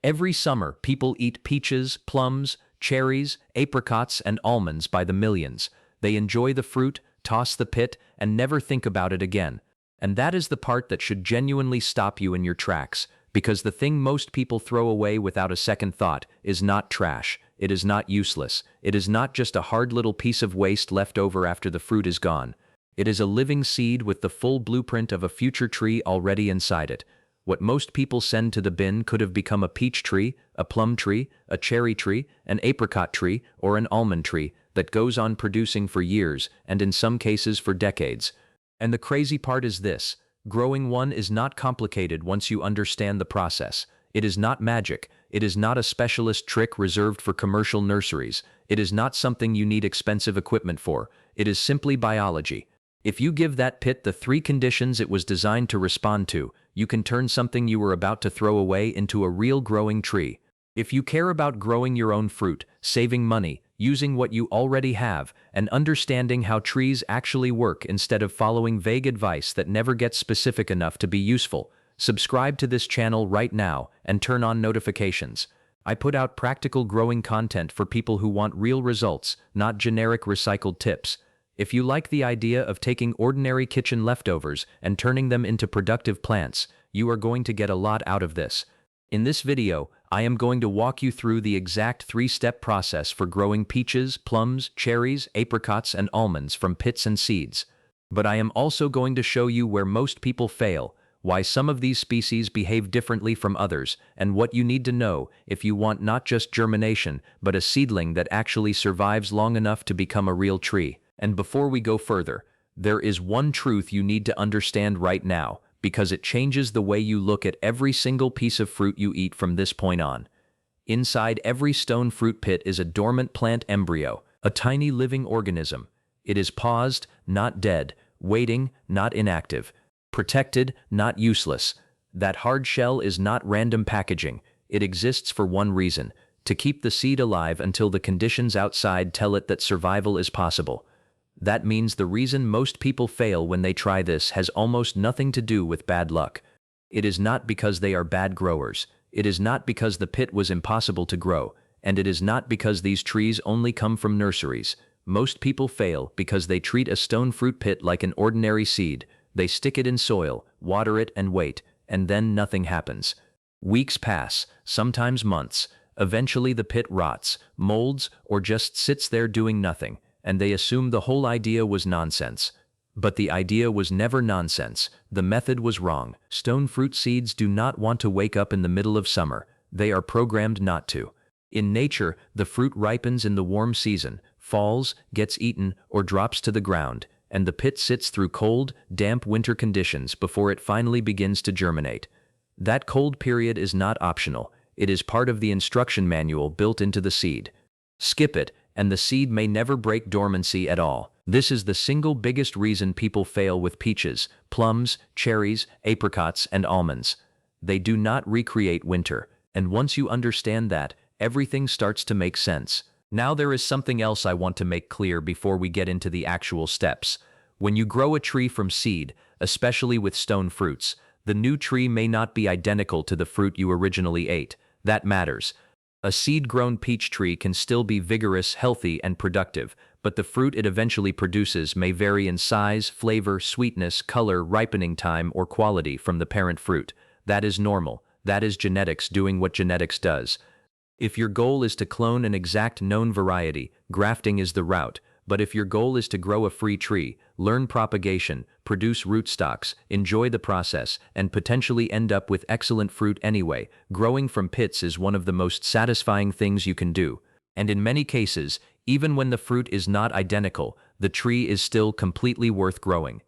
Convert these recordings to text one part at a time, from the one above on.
Every summer, people eat peaches, plums, cherries, apricots, and almonds by the millions. They enjoy the fruit, toss the pit, and never think about it again. And that is the part that should genuinely stop you in your tracks, because the thing most people throw away without a second thought is not trash, it is not useless, it is not just a hard little piece of waste left over after the fruit is gone. It is a living seed with the full blueprint of a future tree already inside it. What most people send to the bin could have become a peach tree, a plum tree, a cherry tree, an apricot tree, or an almond tree that goes on producing for years and in some cases for decades. And the crazy part is this: growing one is not complicated once you understand the process. It is not magic. It is not a specialist trick reserved for commercial nurseries. It is not something you need expensive equipment for. It is simply biology. If you give that pit the 3 conditions it was designed to respond to, you can turn something you were about to throw away into a real growing tree. If you care about growing your own fruit, saving money, using what you already have, and understanding how trees actually work instead of following vague advice that never gets specific enough to be useful, subscribe to this channel right now and turn on notifications. I put out practical growing content for people who want real results, not generic recycled tips. If you like the idea of taking ordinary kitchen leftovers and turning them into productive plants, you are going to get a lot out of this. In this video, I am going to walk you through the exact 3-step process for growing peaches, plums, cherries, apricots, and almonds from pits and seeds. But I am also going to show you where most people fail, why some of these species behave differently from others, and what you need to know if you want not just germination, but a seedling that actually survives long enough to become a real tree. And before we go further, there is one truth you need to understand right now, because it changes the way you look at every single piece of fruit you eat from this point on. Inside every stone fruit pit is a dormant plant embryo, a tiny living organism. It is paused, not dead, waiting, not inactive, protected, not useless. That hard shell is not random packaging. It exists for one reason: to keep the seed alive until the conditions outside tell it that survival is possible. That means the reason most people fail when they try this has almost nothing to do with bad luck. It is not because they are bad growers. It is not because the pit was impossible to grow. And it is not because these trees only come from nurseries. Most people fail because they treat a stone fruit pit like an ordinary seed. They stick it in soil, water it, and wait, and then nothing happens. Weeks pass, sometimes months. Eventually the pit rots, molds, or just sits there doing nothing, and they assume the whole idea was nonsense. But the idea was never nonsense. The method was wrong. Stone fruit seeds do not want to wake up in the middle of summer. They are programmed not to. In nature, the fruit ripens in the warm season, falls, gets eaten, or drops to the ground, and the pit sits through cold, damp winter conditions before it finally begins to germinate. That cold period is not optional. It is part of the instruction manual built into the seed. Skip it, and the seed may never break dormancy at all. This is the single biggest reason people fail with peaches, plums, cherries, apricots, and almonds. They do not recreate winter, and once you understand that, everything starts to make sense. Now there is something else I want to make clear before we get into the actual steps. When you grow a tree from seed, especially with stone fruits, the new tree may not be identical to the fruit you originally ate. That matters. A seed-grown peach tree can still be vigorous, healthy, and productive, but the fruit it eventually produces may vary in size, flavor, sweetness, color, ripening time, or quality from the parent fruit. That is normal. That is genetics doing what genetics does. If your goal is to clone an exact known variety, grafting is the route. But if your goal is to grow a free tree, learn propagation, produce rootstocks, enjoy the process, and potentially end up with excellent fruit anyway, growing from pits is one of the most satisfying things you can do. And in many cases, even when the fruit is not identical, the tree is still completely worth growing.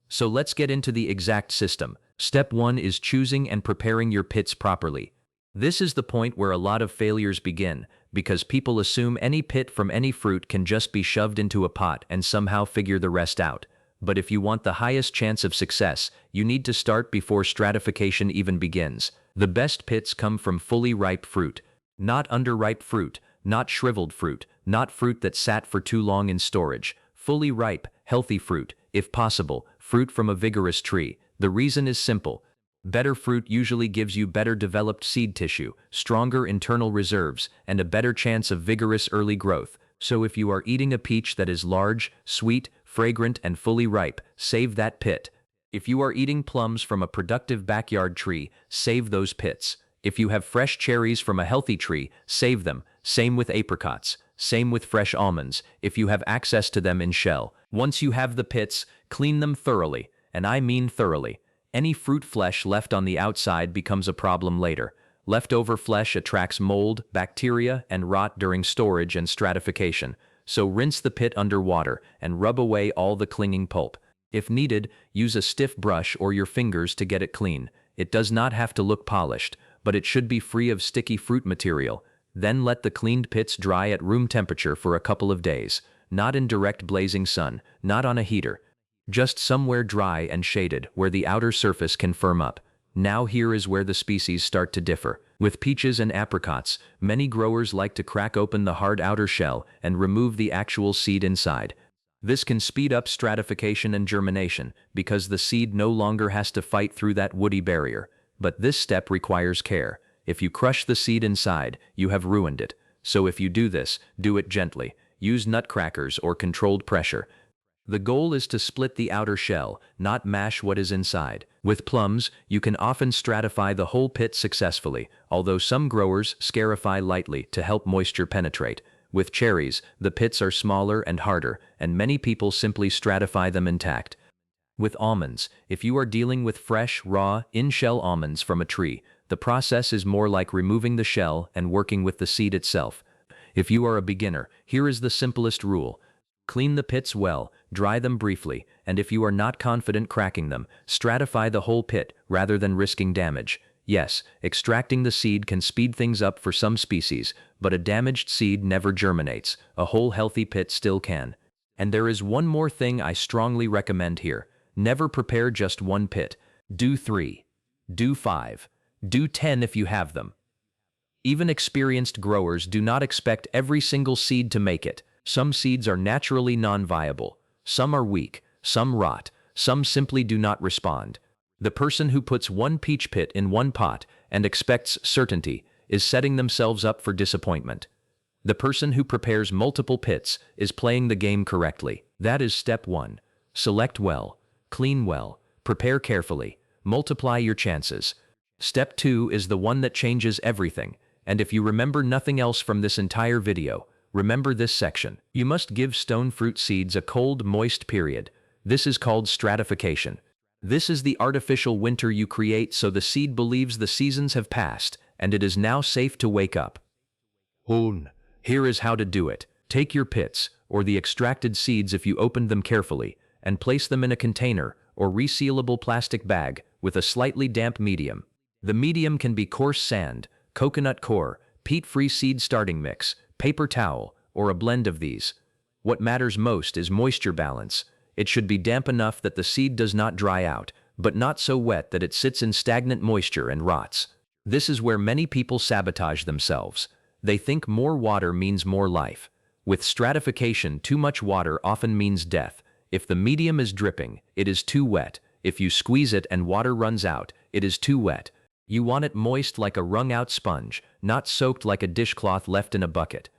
So let's get into the exact system. Step 1 is choosing and preparing your pits properly. This is the point where a lot of failures begin, because people assume any pit from any fruit can just be shoved into a pot and somehow figure the rest out. But if you want the highest chance of success, you need to start before stratification even begins. The best pits come from fully ripe fruit. Not underripe fruit, not shriveled fruit, not fruit that sat for too long in storage. Fully ripe, healthy fruit, if possible, fruit from a vigorous tree. The reason is simple. Better fruit usually gives you better developed seed tissue, stronger internal reserves, and a better chance of vigorous early growth. So if you are eating a peach that is large, sweet, fragrant, and fully ripe, save that pit. If you are eating plums from a productive backyard tree, save those pits. If you have fresh cherries from a healthy tree, save them. Same with apricots. Same with fresh almonds, if you have access to them in shell. Once you have the pits, clean them thoroughly, and I mean thoroughly. Any fruit flesh left on the outside becomes a problem later. Leftover flesh attracts mold, bacteria, and rot during storage and stratification, so rinse the pit under water and rub away all the clinging pulp. If needed, use a stiff brush or your fingers to get it clean. It does not have to look polished, but it should be free of sticky fruit material. Then let the cleaned pits dry at room temperature for a couple of days, not in direct blazing sun, not on a heater. Just somewhere dry and shaded where the outer surface can firm up. Now here is where the species start to differ. With peaches and apricots, many growers like to crack open the hard outer shell and remove the actual seed inside. This can speed up stratification and germination because the seed no longer has to fight through that woody barrier. But this step requires care. If you crush the seed inside, you have ruined it. So if you do this, do it gently. Use nutcrackers or controlled pressure. The goal is to split the outer shell, not mash what is inside. With plums, you can often stratify the whole pit successfully, although some growers scarify lightly to help moisture penetrate. With cherries, the pits are smaller and harder, and many people simply stratify them intact. With almonds, if you are dealing with fresh, raw, in-shell almonds from a tree, the process is more like removing the shell and working with the seed itself. If you are a beginner, here is the simplest rule. Clean the pits well, dry them briefly, and if you are not confident cracking them, stratify the whole pit rather than risking damage. Yes, extracting the seed can speed things up for some species, but a damaged seed never germinates. A whole healthy pit still can. And there is one more thing I strongly recommend here. Never prepare just one pit. Do 3. Do 5. Do 10 if you have them. Even experienced growers do not expect every single seed to make it. Some seeds are naturally non-viable. Some are weak. Some rot. Some simply do not respond. The person who puts one peach pit in one pot and expects certainty is setting themselves up for disappointment. The person who prepares multiple pits is playing the game correctly. That is step 1. Select well, clean well, prepare carefully, multiply your chances. Step 2 is the one that changes everything, and if you remember nothing else from this entire video, remember this section. You must give stone fruit seeds a cold, moist period. This is called stratification. This is the artificial winter you create so the seed believes the seasons have passed and it is now safe to wake up. Here is how to do it. Take your pits, or the extracted seeds if you opened them carefully, and place them in a container or resealable plastic bag with a slightly damp medium. The medium can be coarse sand, coconut coir, peat-free seed starting mix, paper towel, or a blend of these. What matters most is moisture balance. It should be damp enough that the seed does not dry out, but not so wet that it sits in stagnant moisture and rots. This is where many people sabotage themselves. They think more water means more life. With stratification, too much water often means death. If the medium is dripping, it is too wet. If you squeeze it and water runs out, it is too wet. You want it moist like a wrung-out sponge, not soaked like a dishcloth left in a bucket.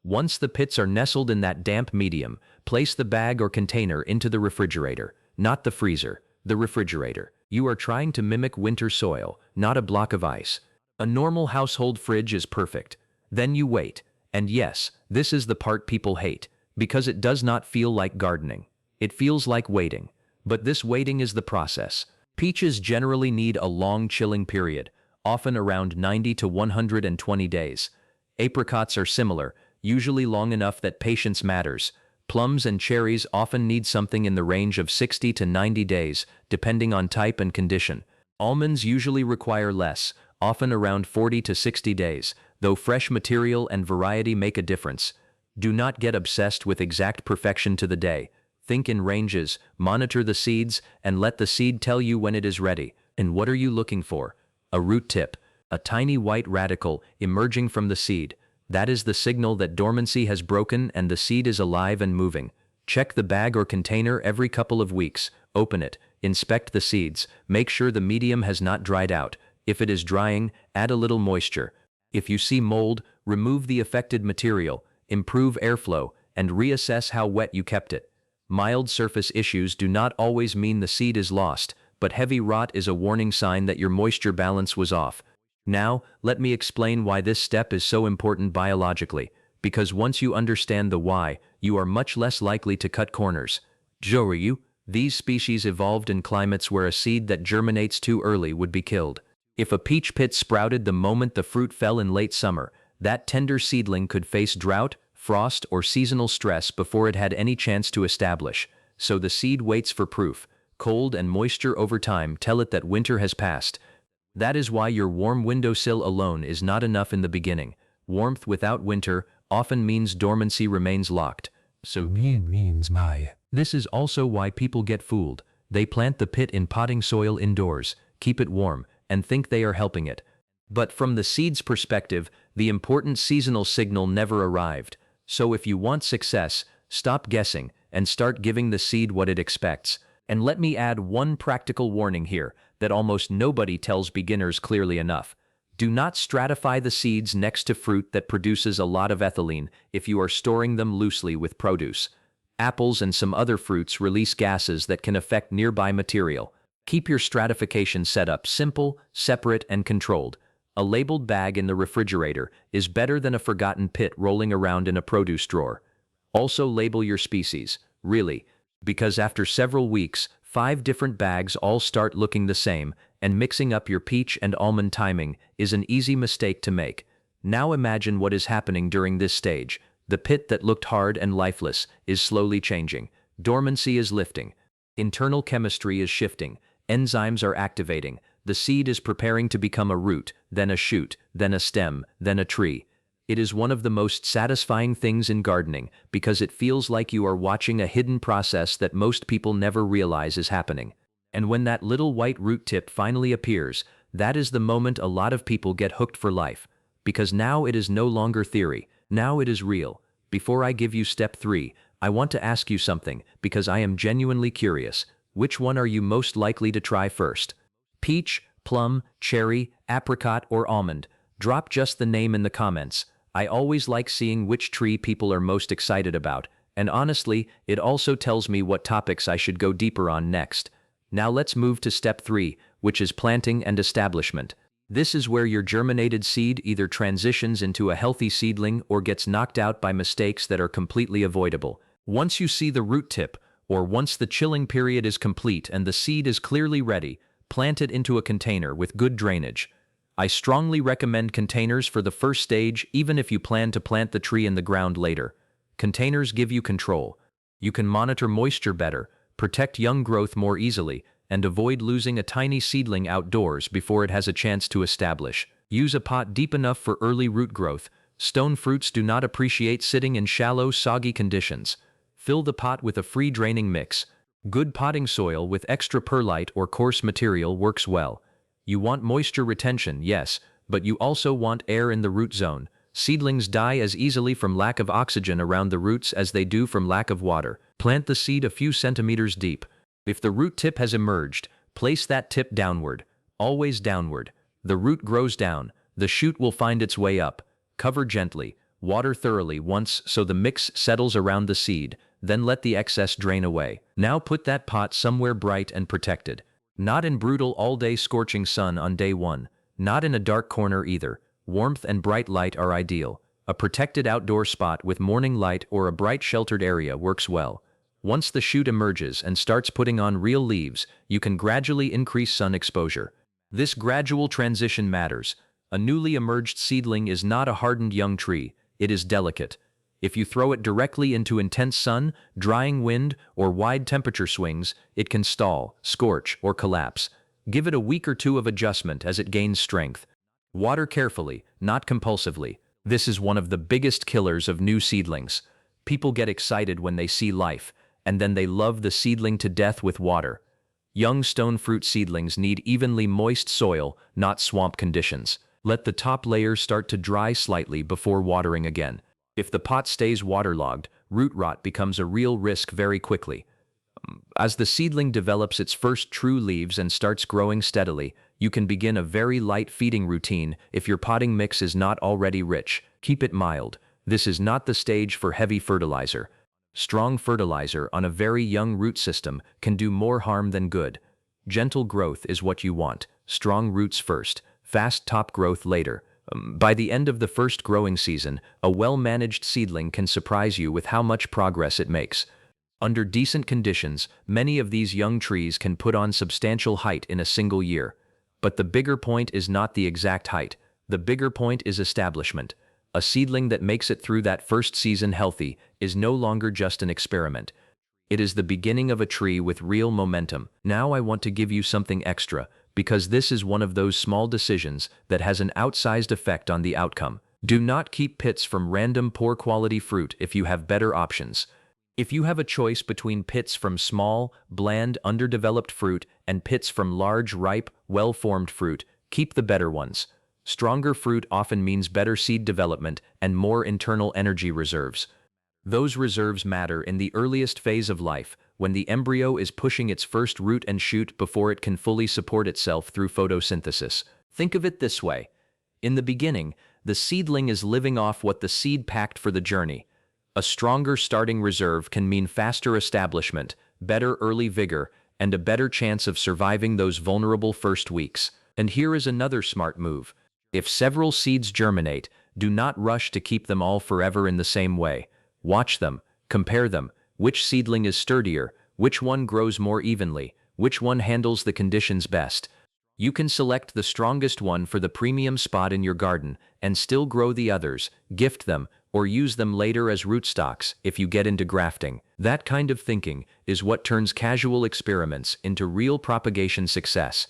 Once the pits are nestled in that damp medium, place the bag or container into the refrigerator, not the freezer, the refrigerator. You are trying to mimic winter soil, not a block of ice. A normal household fridge is perfect. Then you wait. And yes, this is the part people hate, because it does not feel like gardening. It feels like waiting. But this waiting is the process. Peaches generally need a long chilling period, often around 90 to 120 days. Apricots are similar, usually long enough that patience matters. Plums and cherries often need something in the range of 60 to 90 days, depending on type and condition. Almonds usually require less, often around 40 to 60 days, though fresh material and variety make a difference. Do not get obsessed with exact perfection to the day. Think in ranges, monitor the seeds, and let the seed tell you when it is ready. And what are you looking for? A root tip, a tiny white radical emerging from the seed. That is the signal that dormancy has broken and the seed is alive and moving. Check the bag or container every couple of weeks. Open it. Inspect the seeds. Make sure the medium has not dried out. If it is drying, add a little moisture. If you see mold, remove the affected material, improve airflow, and reassess how wet you kept it. Mild surface issues do not always mean the seed is lost, but heavy rot is a warning sign that your moisture balance was off. Now, let me explain why this step is so important biologically, because once you understand the why, you are much less likely to cut corners. Joryu, these species evolved in climates where a seed that germinates too early would be killed. If a peach pit sprouted the moment the fruit fell in late summer, that tender seedling could face drought, frost, or seasonal stress before it had any chance to establish. So the seed waits for proof. Cold and moisture over time tell it that winter has passed. That is why your warm windowsill alone is not enough in the beginning. Warmth without winter often means dormancy remains locked. This is also why people get fooled. They plant the pit in potting soil indoors, keep it warm, and think they are helping it. But from the seed's perspective, the important seasonal signal never arrived. So if you want success, stop guessing and start giving the seed what it expects. And let me add one practical warning here that almost nobody tells beginners clearly enough. Do not stratify the seeds next to fruit that produces a lot of ethylene if you are storing them loosely with produce. Apples and some other fruits release gases that can affect nearby material. Keep your stratification setup simple, separate, and controlled. A labeled bag in the refrigerator is better than a forgotten pit rolling around in a produce drawer. Also label your species, really, because after several weeks, 5 different bags all start looking the same, and mixing up your peach and almond timing is an easy mistake to make. Now imagine what is happening during this stage. The pit that looked hard and lifeless is slowly changing. Dormancy is lifting. Internal chemistry is shifting. Enzymes are activating. The seed is preparing to become a root, then a shoot, then a stem, then a tree. It is one of the most satisfying things in gardening because it feels like you are watching a hidden process that most people never realize is happening. And when that little white root tip finally appears, that is the moment a lot of people get hooked for life. Because now it is no longer theory, now it is real. Before I give you step 3, I want to ask you something because I am genuinely curious. Which one are you most likely to try first? Peach, plum, cherry, apricot, or almond? Drop just the name in the comments. I always like seeing which tree people are most excited about, and honestly, it also tells me what topics I should go deeper on next. Now let's move to step 3, which is planting and establishment. This is where your germinated seed either transitions into a healthy seedling or gets knocked out by mistakes that are completely avoidable. Once you see the root tip, or once the chilling period is complete and the seed is clearly ready, plant it into a container with good drainage. I strongly recommend containers for the first stage even if you plan to plant the tree in the ground later. Containers give you control. You can monitor moisture better, protect young growth more easily, and avoid losing a tiny seedling outdoors before it has a chance to establish. Use a pot deep enough for early root growth. Stone fruits do not appreciate sitting in shallow, soggy conditions. Fill the pot with a free draining mix. Good potting soil with extra perlite or coarse material works well. You want moisture retention, yes, but you also want air in the root zone. Seedlings die as easily from lack of oxygen around the roots as they do from lack of water. Plant the seed a few centimeters deep. If the root tip has emerged, place that tip downward, always downward. The root grows down, the shoot will find its way up. Cover gently, water thoroughly once so the mix settles around the seed, then let the excess drain away. Now put that pot somewhere bright and protected. Not in brutal all-day scorching sun on day 1, not in a dark corner either. Warmth and bright light are ideal. A protected outdoor spot with morning light or a bright sheltered area works well. Once the shoot emerges and starts putting on real leaves, you can gradually increase sun exposure. This gradual transition matters. A newly emerged seedling is not a hardened young tree, it is delicate. If you throw it directly into intense sun, drying wind, or wide temperature swings, it can stall, scorch, or collapse. Give it a week or 2 of adjustment as it gains strength. Water carefully, not compulsively. This is one of the biggest killers of new seedlings. People get excited when they see life, and then they love the seedling to death with water. Young stone fruit seedlings need evenly moist soil, not swamp conditions. Let the top layers start to dry slightly before watering again. If the pot stays waterlogged, root rot becomes a real risk very quickly. As the seedling develops its first true leaves and starts growing steadily, you can begin a very light feeding routine if your potting mix is not already rich. Keep it mild. This is not the stage for heavy fertilizer. Strong fertilizer on a very young root system can do more harm than good. Gentle growth is what you want. Strong roots first, fast top growth later. By the end of the first growing season, a well-managed seedling can surprise you with how much progress it makes. Under decent conditions, many of these young trees can put on substantial height in a single year. But the bigger point is not the exact height. The bigger point is establishment. A seedling that makes it through that first season healthy is no longer just an experiment. It is the beginning of a tree with real momentum. Now I want to give you something extra, because this is one of those small decisions that has an outsized effect on the outcome. Do not keep pits from random poor quality fruit if you have better options. If you have a choice between pits from small, bland, underdeveloped fruit and pits from large, ripe, well-formed fruit, keep the better ones. Stronger fruit often means better seed development and more internal energy reserves. Those reserves matter in the earliest phase of life, when the embryo is pushing its first root and shoot before it can fully support itself through photosynthesis. Think of it this way. In the beginning, the seedling is living off what the seed packed for the journey. A stronger starting reserve can mean faster establishment, better early vigor, and a better chance of surviving those vulnerable first weeks. And here is another smart move. If several seeds germinate, do not rush to keep them all forever in the same way. Watch them, compare them, which seedling is sturdier, which one grows more evenly, which one handles the conditions best. You can select the strongest one for the premium spot in your garden and still grow the others, gift them, or use them later as rootstocks if you get into grafting. That kind of thinking is what turns casual experiments into real propagation success.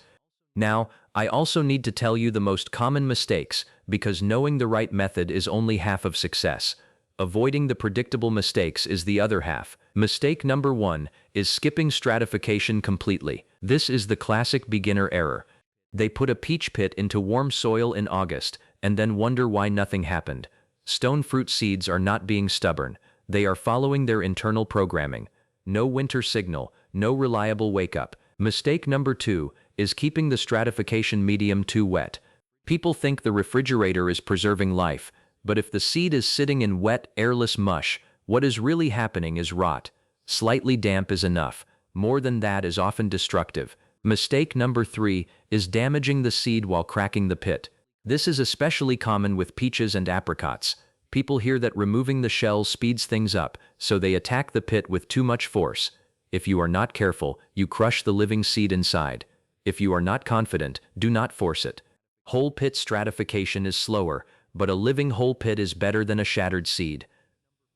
Now, I also need to tell you the most common mistakes, because knowing the right method is only half of success. Avoiding the predictable mistakes is the other half. Mistake number 1 is skipping stratification completely. This is the classic beginner error. They put a peach pit into warm soil in August and then wonder why nothing happened. Stone fruit seeds are not being stubborn. They are following their internal programming. No winter signal, no reliable wake-up. Mistake number 2 is keeping the stratification medium too wet. People think the refrigerator is preserving life, but if the seed is sitting in wet, airless mush, what is really happening is rot. Slightly damp is enough. More than that is often destructive. Mistake number 3 is damaging the seed while cracking the pit. This is especially common with peaches and apricots. People hear that removing the shell speeds things up, so they attack the pit with too much force. If you are not careful, you crush the living seed inside. If you are not confident, do not force it. Whole pit stratification is slower, but a living whole pit is better than a shattered seed.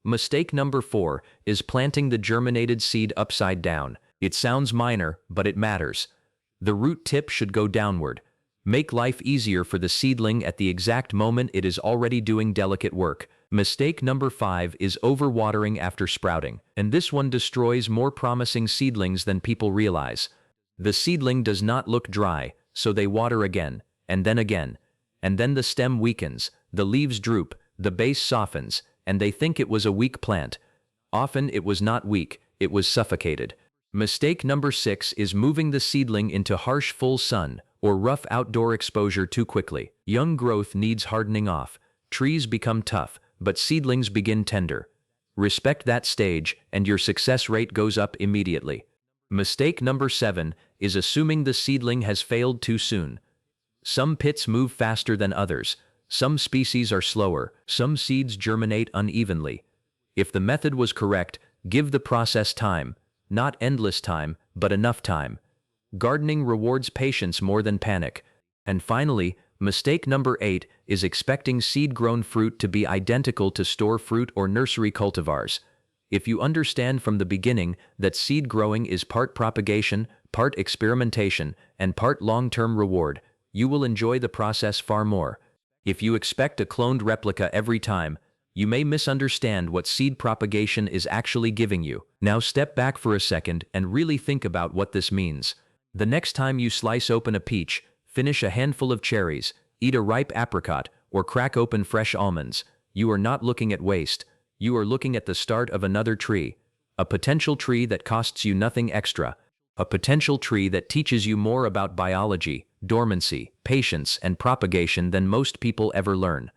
Mistake number 4 is planting the germinated seed upside down. It sounds minor, but it matters. The root tip should go downward. Make life easier for the seedling at the exact moment it is already doing delicate work. Mistake number 5 is overwatering after sprouting, and this one destroys more promising seedlings than people realize. The seedling does not look dry, so they water again, and then again. And then the stem weakens, the leaves droop, the base softens, and they think it was a weak plant. Often it was not weak, it was suffocated. Mistake number 6 is moving the seedling into harsh full sun or rough outdoor exposure too quickly. Young growth needs hardening off. Trees become tough, but seedlings begin tender. Respect that stage, and your success rate goes up immediately. Mistake number 7 is assuming the seedling has failed too soon. Some pits move faster than others. Some species are slower. Some seeds germinate unevenly. If the method was correct, give the process time. Not endless time, but enough time. Gardening rewards patience more than panic. And finally, mistake number 8 is expecting seed-grown fruit to be identical to store fruit or nursery cultivars. If you understand from the beginning that seed growing is part propagation, part experimentation, and part long-term reward, you will enjoy the process far more. If you expect a cloned replica every time, you may misunderstand what seed propagation is actually giving you. Now step back for a second and really think about what this means. The next time you slice open a peach, finish a handful of cherries, eat a ripe apricot, or crack open fresh almonds, you are not looking at waste. You are looking at the start of another tree. A potential tree that costs you nothing extra. A potential tree that teaches you more about biology, dormancy, patience, and propagation than most people ever learn.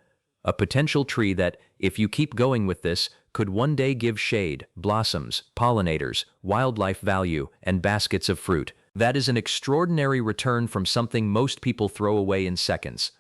A potential tree that, if you keep going with this, could one day give shade, blossoms, pollinators, wildlife value, and baskets of fruit. That is an extraordinary return from something most people throw away in seconds.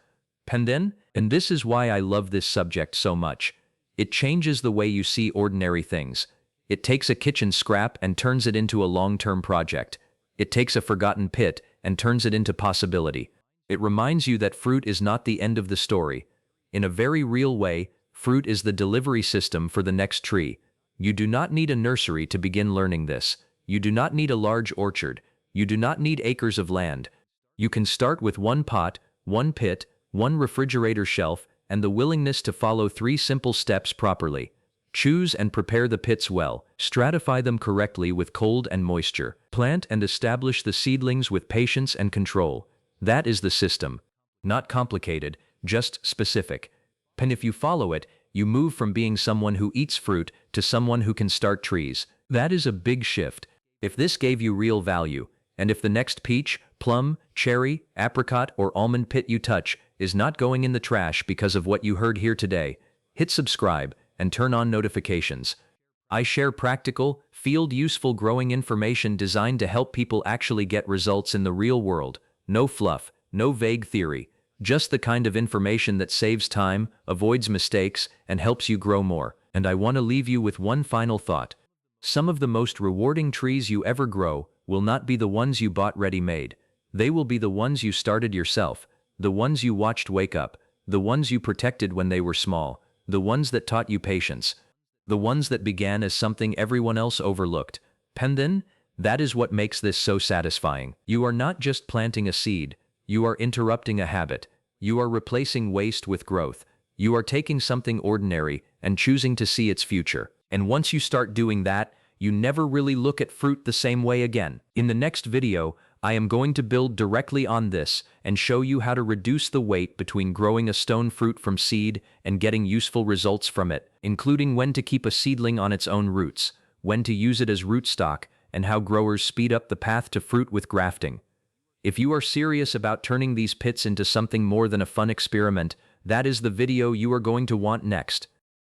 And this is why I love this subject so much. It changes the way you see ordinary things. It takes a kitchen scrap and turns it into a long-term project. It takes a forgotten pit and turns it into possibility. It reminds you that fruit is not the end of the story. In a very real way, fruit is the delivery system for the next tree. You do not need a nursery to begin learning this. You do not need a large orchard. You do not need acres of land. You can start with one pot, one pit, one refrigerator shelf, and the willingness to follow 3 simple steps properly. Choose and prepare the pits well. Stratify them correctly with cold and moisture. Plant and establish the seedlings with patience and control. That is the system. Not complicated, just specific. And if you follow it, you move from being someone who eats fruit to someone who can start trees. That is a big shift. If this gave you real value, and if the next peach, plum, cherry, apricot, or almond pit you touch is not going in the trash because of what you heard here today, hit subscribe and turn on notifications. I share practical, field-useful growing information designed to help people actually get results in the real world. No fluff, no vague theory, just the kind of information that saves time, avoids mistakes, and helps you grow more. And I want to leave you with one final thought. Some of the most rewarding trees you ever grow will not be the ones you bought ready-made. They will be the ones you started yourself, the ones you watched wake up, the ones you protected when they were small, the ones that taught you patience, the ones that began as something everyone else overlooked. Then, that is what makes this so satisfying. You are not just planting a seed, you are interrupting a habit. You are replacing waste with growth. You are taking something ordinary and choosing to see its future. And once you start doing that, you never really look at fruit the same way again. In the next video, I am going to build directly on this and show you how to reduce the wait between growing a stone fruit from seed and getting useful results from it, including when to keep a seedling on its own roots, when to use it as rootstock, and how growers speed up the path to fruit with grafting. If you are serious about turning these pits into something more than a fun experiment, that is the video you are going to want next.